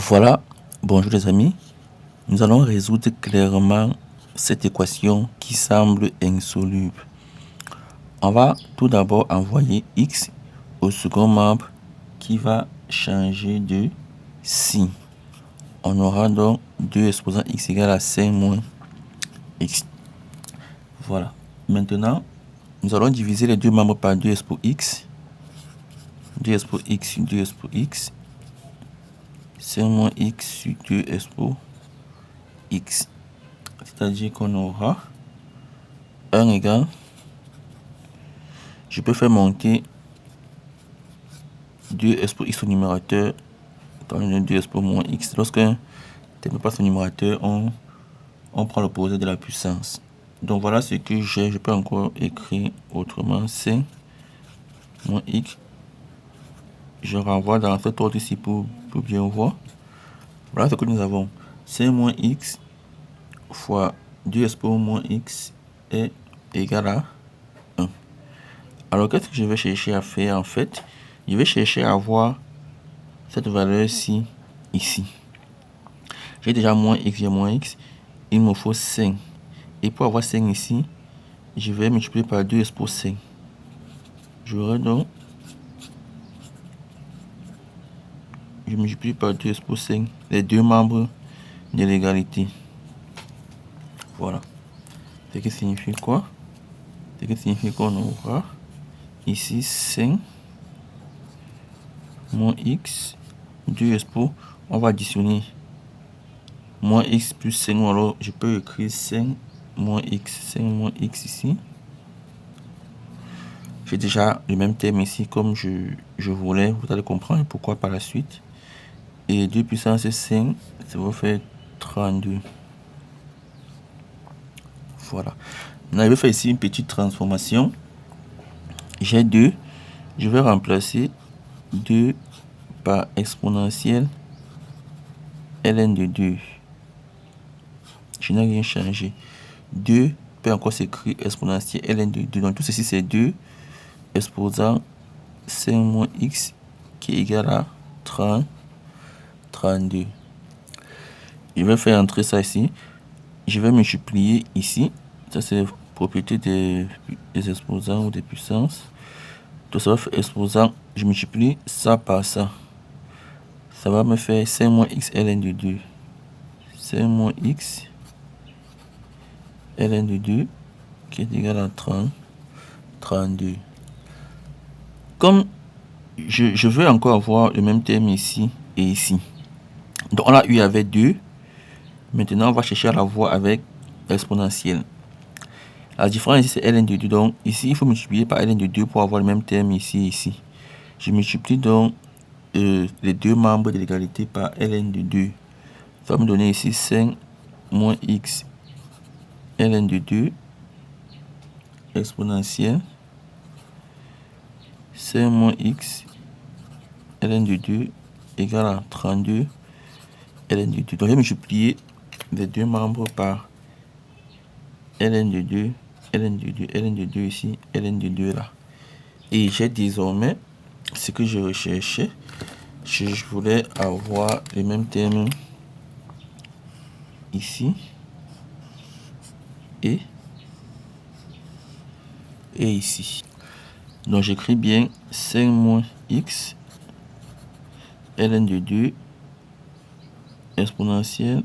Voilà, bonjour les amis. Nous allons résoudre clairement cette équation qui semble insoluble. On va tout d'abord envoyer x au second membre qui va changer de signe. On aura donc 2 exposant x égale à 5 moins x. Voilà. Maintenant, nous allons diviser les deux membres par 2 expo x. 2 expo x sur 2 expo x. 5 moins x sur 2 expo x. C'est-à-dire qu'on aura 1 égale, je peux faire monter 2 expo x au numérateur, dans le 2 expo moins x. Lorsqu'un terme passe au numérateur, on prend l'opposé de la puissance. Donc voilà ce que j'ai. Je peux encore écrire autrement. 5 moins x. Je renvoie dans cet ordre ici pour bien voir. Voilà ce que nous avons. 5 moins x fois 2 expo moins x est égal à 1. Alors qu'est-ce que je vais chercher à faire en fait? Je vais chercher à avoir cette valeur-ci ici. J'ai déjà moins x, j'ai moins x. Il me faut 5. Et pour avoir 5 ici, je vais multiplier par 2 expo 5. J'aurai donc, je multiplie par 2 expo 5 les deux membres de l'égalité. Voilà. Ce qui signifie quoi? Ce qui signifie qu'on aura ici 5 moins x, 2 expo, on va additionner moins x plus 5, alors je peux écrire 5 moins x ici. J'ai déjà le même terme ici comme je voulais, vous allez comprendre pourquoi par la suite. Et 2 puissance 5, ça va faire 32. Voilà. Maintenant, je vais faire ici une petite transformation. J'ai 2, je vais remplacer 2 par exponentielle ln de 2. Je n'ai rien changé. 2 peut encore s'écrire exponentielle ln de 2. Donc tout ceci c'est 2 exposant 5 moins x qui est égal à 32. Je vais faire entrer ça ici. Je vais multiplier ici. Ça c'est la propriété des exposants ou des puissances. Donc ça va faire exposant. Je multiplie ça par ça. Ça va me faire 5 moins x ln de 2. 5 moins x ln de 2 qui est égal à 32. Comme je veux encore avoir le même terme ici et ici. Donc on l'a eu avec 2. Maintenant on va chercher à l'avoir avec exponentielle. La différence ici c'est ln de 2. Donc ici il faut multiplier par ln de 2 pour avoir le même terme ici et ici. Je multiplie donc les deux membres de l'égalité par ln de 2. Ça va me donner ici 5 moins x ln de 2 exponentielle 5 moins x ln de 2 égale à 32 ln de 2. Donc j'ai multiplié les deux membres par ln de 2, ln de 2, ln de 2 ici, ln de 2 là. Et j'ai désormais ce que je recherchais. Je voulais avoir le même terme ici et ici. Donc j'écris bien 5 moins x ln de 2 exponentielle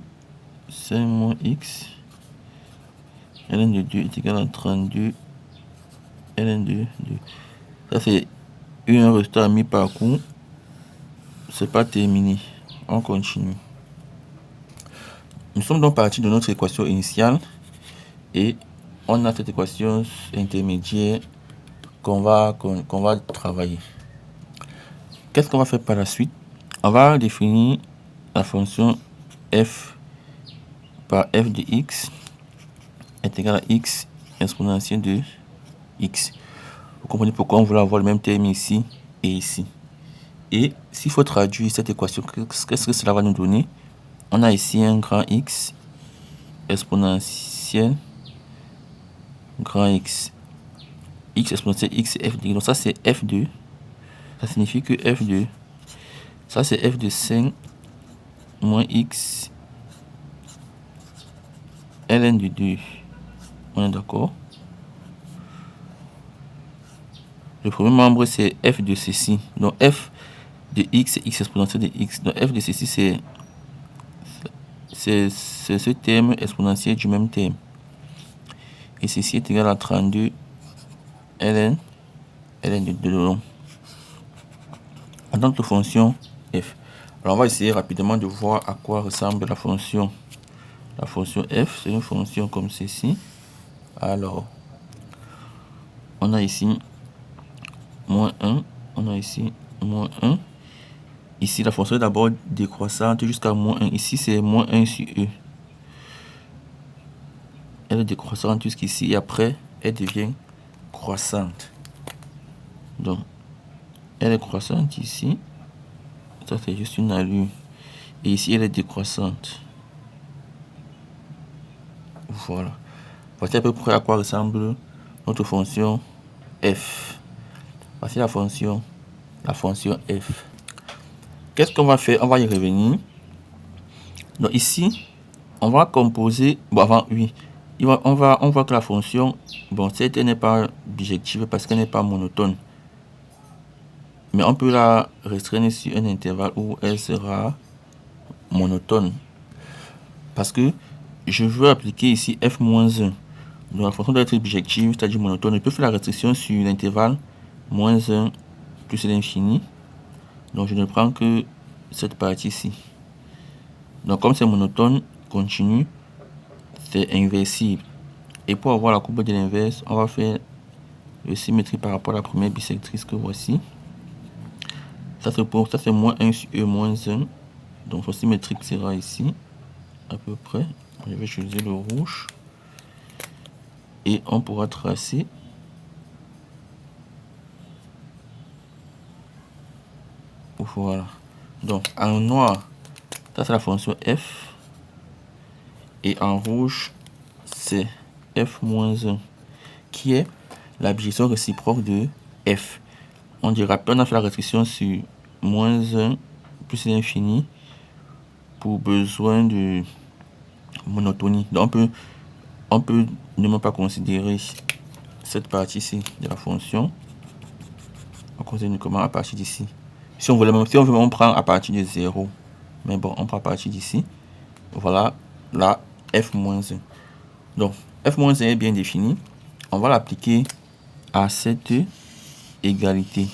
5 moins x ln de 2 est égal à 32 ln de 2. Ça c'est un résultat à mi-parcours. C'est pas terminé. On continue. Nous sommes donc partis de notre équation initiale et on a cette équation intermédiaire qu'on va travailler. Qu'est-ce qu'on va faire par la suite? On va définir la fonction f par f de x est égal à x exponentielle de x. Vous comprenez pourquoi on voulait avoir le même terme ici et ici. Et s'il faut traduire cette équation, qu'est-ce que cela va nous donner? On a ici un grand x exponentielle grand x. X exponentielle x c'est f de. Donc ça c'est f2. Ça signifie que f2. Ça c'est f de 5 moins x ln de 2. On est d'accord? Le premier membre, c'est f de ceci. Donc, f de x, c'est x exponentielle de x. Donc, f de ceci, c'est ce terme exponentiel du même terme. Et ceci est égal à 32 ln de 2 long. En tant que fonction f. Alors, on va essayer rapidement de voir à quoi ressemble la fonction. La fonction f, c'est une fonction comme ceci. Alors, on a ici moins 1. On a ici moins 1. Ici, la fonction est d'abord décroissante jusqu'à moins 1. Ici, c'est moins 1 sur e. Elle est décroissante jusqu'ici et après, elle devient croissante. Donc, elle est croissante ici. Ça, c'est juste une allure. Et ici, elle est décroissante. Voilà. Voici à peu près à quoi ressemble notre fonction f. Voici la fonction f. Qu'est-ce qu'on va faire? On va y revenir. Donc ici, on va composer. Bon, avant, oui. On voit que la fonction, bon, cette n'est pas bijective parce qu'elle n'est pas monotone. Mais on peut la restreindre sur un intervalle où elle sera monotone. Parce que je veux appliquer ici f-1. Donc la fonction doit être bijective, c'est-à-dire monotone. Je peux faire la restriction sur l'intervalle moins 1 plus l'infini. Donc je ne prends que cette partie-ci. Donc comme c'est monotone, continu, c'est inversible. Et pour avoir la courbe de l'inverse, on va faire le symétrie par rapport à la première bisectrice que voici. Ça c'est moins 1 sur e moins 1. Donc son symétrique sera ici, à peu près. Je vais choisir le rouge. Et on pourra tracer voilà. Donc en noir, ça c'est la fonction f. Et en rouge, c'est f-1 qui est la bijection réciproque de f. On dira, on a fait la restriction sur moins 1 plus l'infini pour besoin de monotonie. Donc on peut ne même pas considérer cette partie-ci de la fonction. On considère uniquement à partir d'ici. Si on veut, on prend à partir de 0. Mais bon, on prend à partir d'ici. Voilà la f-1. Donc, f-1 est bien défini. On va l'appliquer à cette égalité.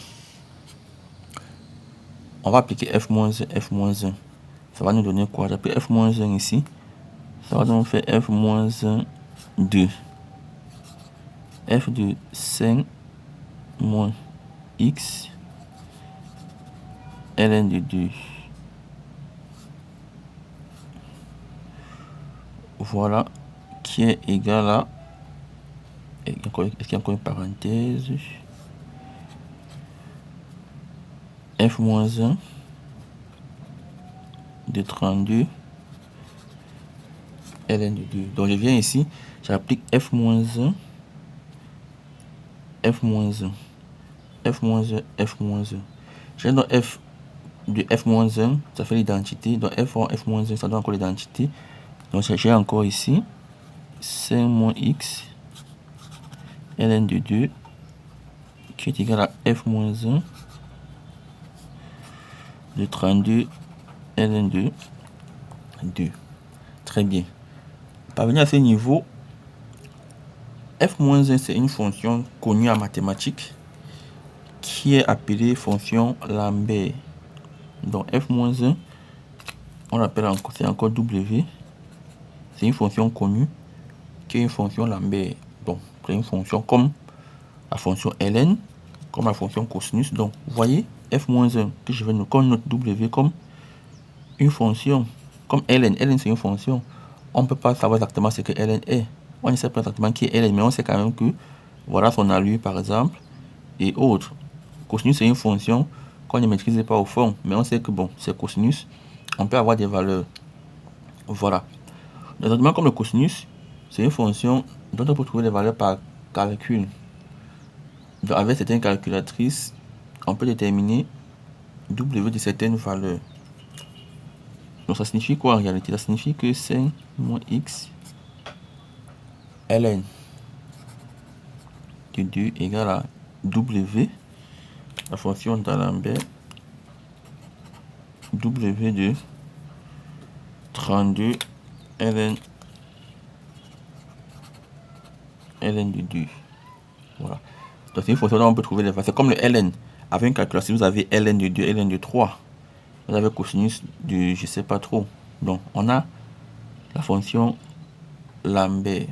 On va appliquer f-1. Ça va nous donner quoi? J'appelle f-1 ici. Ça va donc faire f-1, 2. f de 5 moins x ln de 2. Voilà, qui est égal à... Est-ce qu'il y a encore une parenthèse? f-1 de 32 ln de 2. Donc je viens ici, j'applique f-1, f-1, f-1, f-1. J'ai donc f de f-1, ça fait l'identité. Donc f1, f-1, ça donne encore l'identité. Donc j'ai encore ici 5 moins x ln de 2 qui est égal à f-1 de 32 ln de 2. Très bien. Parvenir à ce niveau, f-1 c'est une fonction connue en mathématiques qui est appelée fonction Lambert. Donc f-1, on l'appelle encore, c'est encore w. C'est une fonction connue qui est une fonction Lambert. Donc c'est une fonction comme la fonction ln, comme la fonction cosinus. Donc vous voyez f-1 que je vais nous comme notre w comme une fonction comme ln. Ln c'est une fonction. On ne peut pas savoir exactement ce que ln est. On ne sait pas exactement qui est ln, mais on sait quand même que voilà son allure par exemple et autres. Cosinus c'est une fonction qu'on ne maîtrise pas au fond, mais on sait que bon, c'est cosinus. On peut avoir des valeurs. Voilà. Exactement comme le cosinus, c'est une fonction dont on peut trouver les valeurs par calcul. Donc avec certaines calculatrices, on peut déterminer w de certaines valeurs. Donc ça signifie quoi en réalité? Ça signifie que 5 moins x ln de 2 égale à w, la fonction d'Alembert, w de 32 ln de 2. Voilà. Donc c'est une fonction dont on peut trouver les valeurs. C'est comme le ln. Avec une calculation, vous avez ln de 2, ln de 3. Vous avez cosinus de je sais pas trop. Donc on a la fonction Lambert.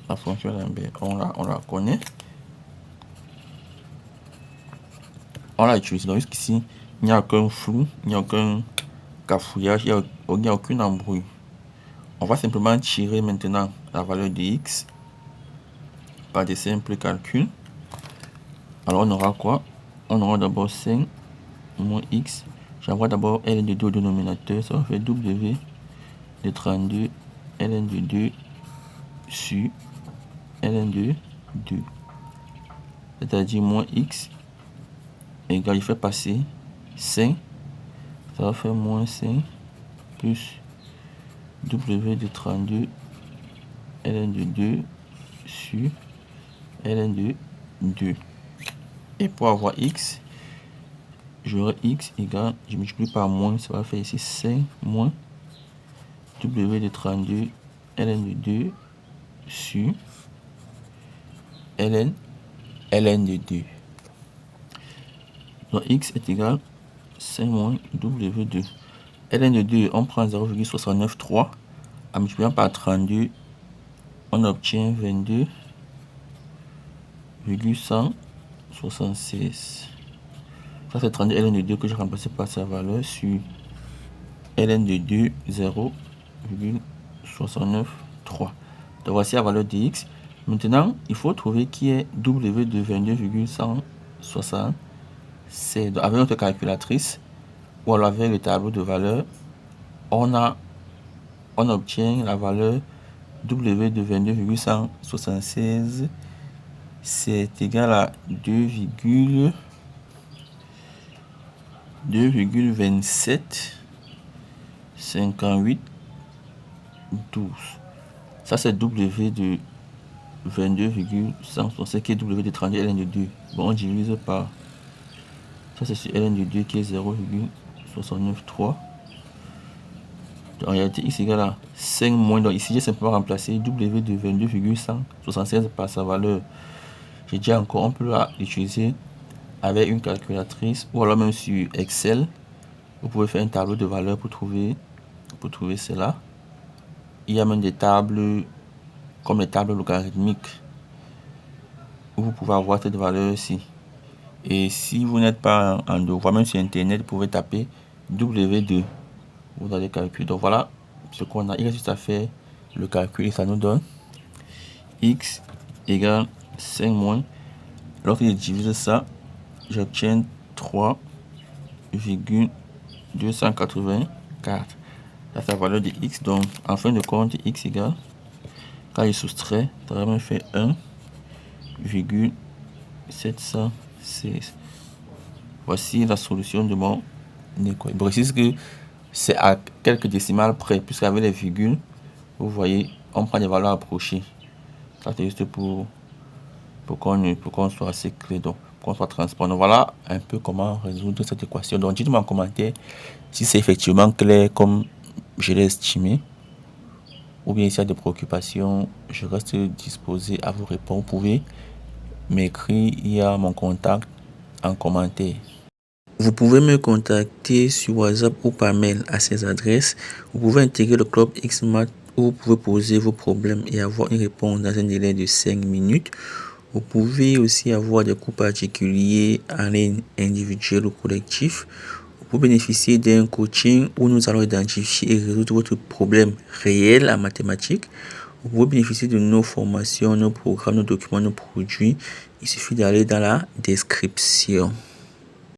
La fonction Lambert, on la connaît. On l'a utilisé. Donc jusqu'ici, il n'y a aucun flou, il n'y a aucun cafouillage, il n'y a aucune embrouille. On va simplement tirer maintenant la valeur de x par des simples calculs. Alors on aura quoi? On aura d'abord 5 moins x. J'envoie d'abord ln de 2 au dénominateur. Ça va faire w de 32 ln de 2 sur ln de 2. C'est-à-dire moins x égale, il fait passer 5. Ça va faire moins 5 plus w de 32 ln de 2 sur ln de 2. Et pour avoir x, j'aurai x égale, je multiplie par moins, ça va faire ici 5 moins w de 32 ln de 2 sur ln de 2. Donc x est égal 5 moins w de ln de 2, on prend 0,693 en multipliant par 32, on obtient 22,176. Ça c'est 32 ln de 2 que j'ai remplacé par sa valeur sur ln de 2, 0,693. Donc voici la valeur de x. Maintenant, il faut trouver qui est w de 22,176. Donc avec notre calculatrice ou alors avec le tableau de valeur, on obtient la valeur w de 22,176. C'est égal à 2,2758 12. Ça c'est w de 22,176 qui est w de 32 ln de 2. Bon, on divise par ça, c'est sur ln de 2 qui est 0,693. En réalité, x égale à 5 moins. Donc ici, j'ai simplement remplacé w de 22,176 par sa valeur. J'ai dit encore, on peut l'utiliser avec une calculatrice ou alors même sur Excel. Vous pouvez faire un tableau de valeurs pour trouver cela. Il y a même des tables comme les tables logarithmiques où vous pouvez avoir cette valeur ici. Et si vous n'êtes pas en devoir, même sur internet, vous pouvez taper W2. Vous allez calculer. Donc voilà ce qu'on a. Il reste juste à faire le calcul et ça nous donne x égale 5 moins. Lorsque je divise ça, j'obtiens 3,284. Ça c'est la valeur de x. Donc en fin de compte, x égale, quand je soustrais, ça va me faire 1,716. Voici la solution de mon équation. Je précise que c'est à quelques décimales près, puisqu'avec les virgules, vous voyez, on prend des valeurs approchées. Ça c'est juste pour qu'on soit assez clair, donc pour qu'on soit transparent. Donc voilà un peu comment résoudre cette équation. Donc dites-moi en commentaire si c'est effectivement clair comme je l'ai estimé, ou bien s'il y a des préoccupations, je reste disposé à vous répondre. Vous pouvez m'écrire, il y a mon contact en commentaire. Vous pouvez me contacter sur WhatsApp ou par mail à ces adresses. Vous pouvez intégrer le club XMath où vous pouvez poser vos problèmes et avoir une réponse dans un délai de 5 minutes. Vous pouvez aussi avoir des cours particuliers en ligne, individuels ou collectifs. Vous pouvez bénéficier d'un coaching où nous allons identifier et résoudre votre problème réel en mathématiques. Vous pouvez bénéficier de nos formations, nos programmes, nos documents, nos produits. Il suffit d'aller dans la description.